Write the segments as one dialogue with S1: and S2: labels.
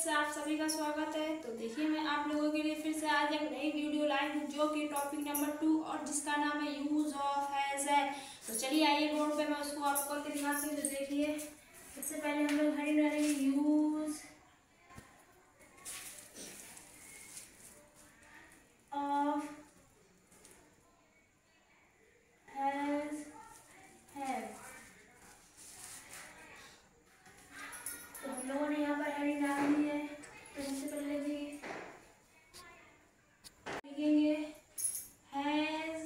S1: से आप सभी का स्वागत है। तो देखिए मैं आप लोगों के लिए फिर से आज एक नई वीडियो लाई हूँ जो कि टॉपिक नंबर 2 और जिसका नाम है यूज ऑफ हैज है। तो चलिए आइए बोर्ड पे मैं उसको आपको करके दिखाती हूँ। तो देखिए सबसे पहले हम लोग हेडिंग डालेंगे यूज ऑफ हैज हैव। तो हम लोगों ने यहाँ पर हेडिंग डाल दी है। तो सबसे पहले लिखेंगे हैज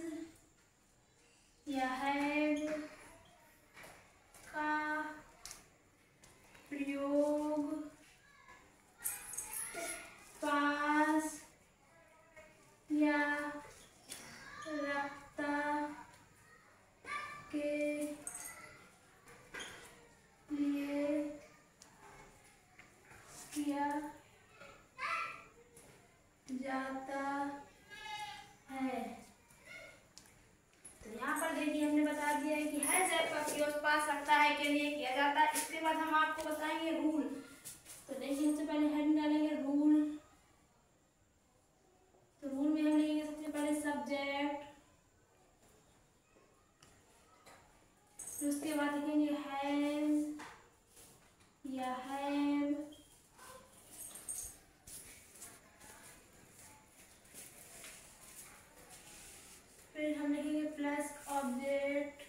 S1: या हैव का प्रयोग पास या रक्ता के लिए किया जाता है। तो यहाँ पर देखिए हमने बता दिया है कि हैज ऐप का प्रयोग पास रखता है के लिए किया जाता है। इसके बाद हम आपको बताएंगे रूल। तो देखिए सबसे पहले हेडिंग डालेंगे रूल। तो रूल में हम लिखेंगे सबसे पहले सब्जेक्ट, फिर उसके बाद लिखेंगे हैज या हैव, फिर हम लिखेंगे प्लस ऑब्जेक्ट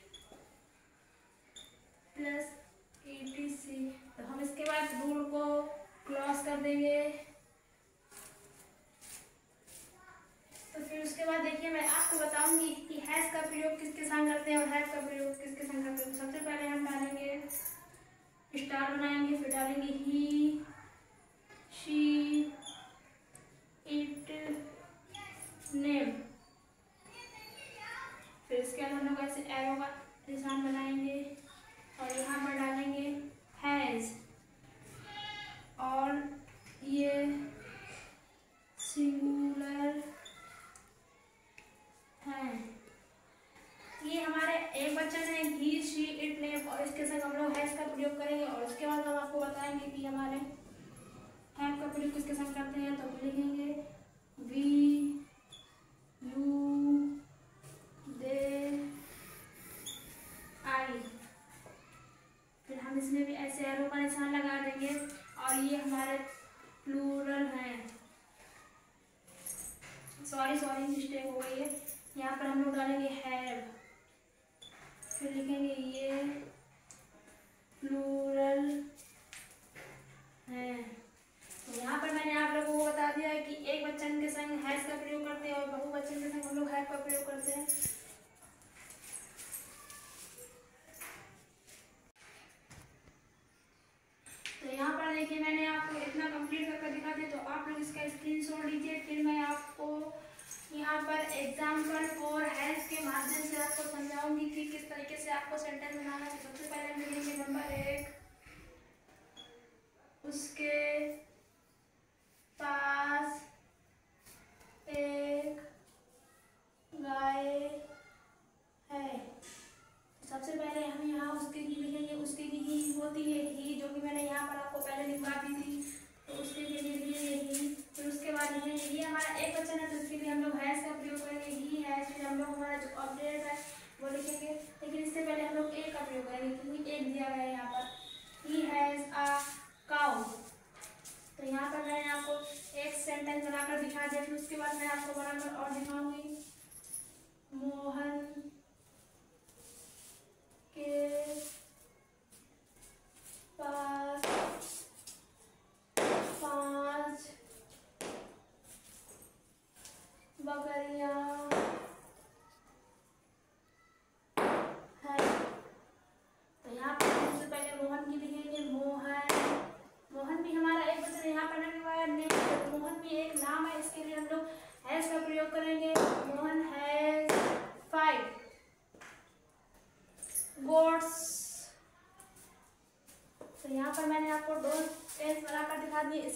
S1: प्लस etc। तो हम इसके बाद रूल को क्लोज कर देंगे। तो फिर उसके बाद देखिए मैं आपको बताऊंगी कि हैज का प्रयोग किसके संग करते हैं और हैव का प्रयोग किसके संग करते हैं। सबसे पहले हम डालेंगे स्टार बनाएंगे, फिर डालेंगे ही, शी, इट, नेम। फिर इसके बाद हम लोग ऐसे एरो का निशान बनाएंगे और यहाँ पर डालेंगे हैज और ये सिंगुलर है। ये हमारे एक वचन है ही, शी, इट, नेम और इसके संग हम लोग हैज का प्रयोग करेंगे। और उसके बाद हम आपको बताएंगे कि हमारे हैव का प्रयोग किसके संग करते हैं। तो लिखेंगे वी, यू, दे, आई। फिर हम इसमें भी ऐसे एरो का निशान लगा देंगे और ये हमारे प्लूरल हैं। सॉरी मिस्टेक हो गई है। यहाँ पर हम लोग डालेंगे हैव, फिर लिखेंगे ये प्लूरल है। तो यहाँ पर मैंने आप लोगों को बता दिया है कि एक वचन के संग हैज का प्रयोग करते हैं और बहुवचन के संग हम लोग हैव का प्रयोग करते हैं। तो यहाँ पर देखिए मैंने आपको इतना कंप्लीट करके दिखा दिया। तो आप लोग इसका स्क्रीनशॉट लीजिए। फिर मैं आपको यहाँ पर एग्जाम्पल फॉर हैज के माध्यम से आपको समझाऊंगी कि किस तरीके से आपको सेंटेंस बनाना है। सबसे पहले हम लिखेंगे नंबर 1, उसके पास एक गाय है। सबसे पहले हम यहाँ उसके की लिखेंगे। उसके की ही होती है ही, जो कि मैंने यहाँ पर आपको पहले लिखवा दी थी। तो उसके लिए लिखेंगे ही। फिर उसके बाद लिखेंगे ये हमारा एक वचन है तो उसके लिए हम लोग हैज का प्रयोग करेंगे ही हैज। फिर हम लोग हमारा जो ऑब्जेक्ट है वो लिखेंगे, लेकिन इससे पहले हम लोग एक का प्रयोग करेंगे क्योंकि एक दिया गया है यहाँ पर। He has a cow. तो यहाँ पर मैंने आपको एक सेंटेंस बनाकर दिखा दिया। फिर उसके बाद मैं आपको बनाकर और दिखाऊंगी। मोहन के पास 5 बकरियां हैं। तो यहाँ पर सबसे पहले मोहन की लिखेंगे मोहन भी हमारा एक वचन यहाँ पर नहीं हुआ है। मोहन भी एक नाम है, इसके लिए हम लोग हैज का प्रयोग करेंगे। Mohan has 5 goats. तो यहाँ पर मैंने आपको 2 टेंस बनाकर दिखा दिए।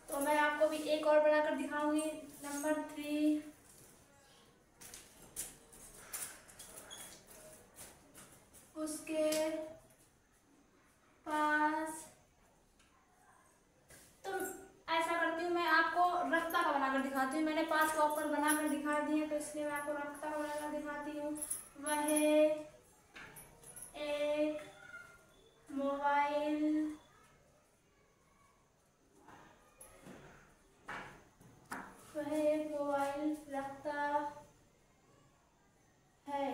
S1: तो मैं आपको भी एक और बनाकर दिखाऊंगी। नंबर 3, उसके पास। तो दिखाती हूँ। मैंने 5 कॉपर बनाकर दिखा दिए, तो इसलिए मैं आपको रखता हुआ दिखाती हूँ। वह एक मोबाइल रखता है।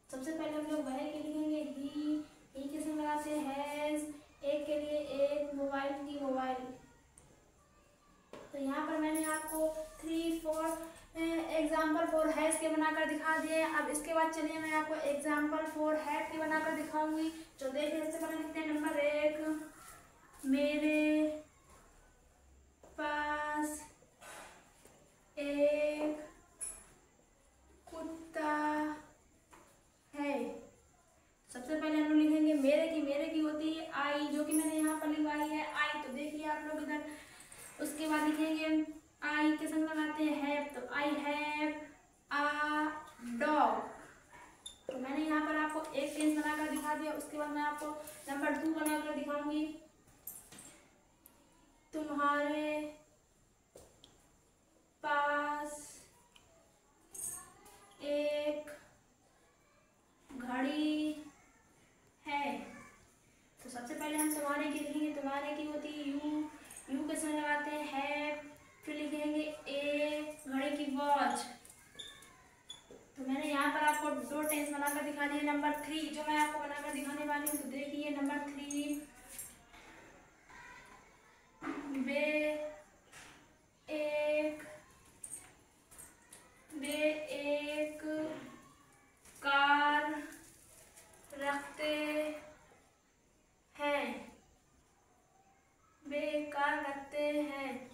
S1: सबसे पहले हम लोग वह के लिखेंगे ही के संग लगाते हैज, एक के लिए एक, मोबाइल की मोबाइल। तो यहाँ पर मैंने आपको 3-4 एग्जाम्पल फॉर हैज के बनाकर दिखा दिए। अब इसके बाद चलिए मैं आपको एग्जाम्पल फॉर हैव के बनाकर दिखाऊंगी। जो देखिए, सबसे पहले लिखते हैं नंबर 1, मेरे पास एक कुत्ता है। सबसे पहले हम लोग लिखेंगे मेरे की होती है आई, जो कि मैंने यहाँ पर लिखवाई है आई। तो देखिए आप लोग इधर, उसके बाद लिखेंगे आई के संग लगाते हैं हैव, तो आई हैव अ डॉग। तो मैंने यहाँ पर आपको एक टेंस बनाकर दिखा दिया। उसके बाद मैं आपको नंबर 2 बनाकर दिखाऊंगी। तुम्हारे पास एक घड़ी है। तो सबसे पहले हम तुम्हारे की लिखेंगे, तुम्हारे की होती है यू के संग लगाते हैं हैव, फिर लिखेंगे ए घड़ी की वॉच। तो मैंने यहाँ पर आपको 2 टेंस बनाकर दिखा दिए। नंबर 3 जो मैं आपको बनाकर दिखाने वाली हूँ, तो देखिए नंबर 3, वे एक कार रखते हैं। वे कार रखते हैं।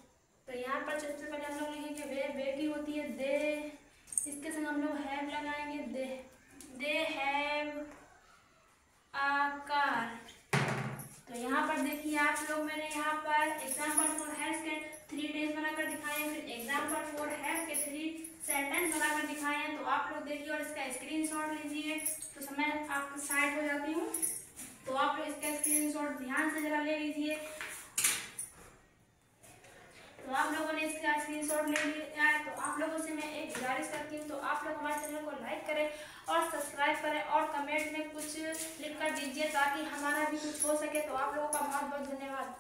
S1: तो यहाँ पर सबसे पहले हम लोग लिखेंगे वे की होती है दे, इसके संग हम लोग हैव लगाएंगे, दे हैव अ कार। तो यहाँ पर देखिए आप लोग, मैंने यहाँ पर एग्जाम्पल फॉर हैव के 3 टेंस बनाकर दिखाए हैं, फिर एग्जाम्पल फॉर हैव के 3 सेंटेंस बनाकर दिखाए हैं। तो आप लोग देखिए और इसका स्क्रीनशॉट लीजिए। तो समय आपकी साइड हो जाती हूँ, तो आप लोग इसका स्क्रीनशॉट ध्यान से जरा ले लीजिए। तो आप लोगों ने इसका स्क्रीनशॉट ले लिया है, तो आप लोगों से मैं एक गुजारिश करती हूँ, तो आप लोग हमारे चैनल को लाइक करें और सब्सक्राइब करें और कमेंट में कुछ लिख कर दीजिए, ताकि हमारा भी कुछ हो सके। तो आप लोगों का बहुत बहुत धन्यवाद।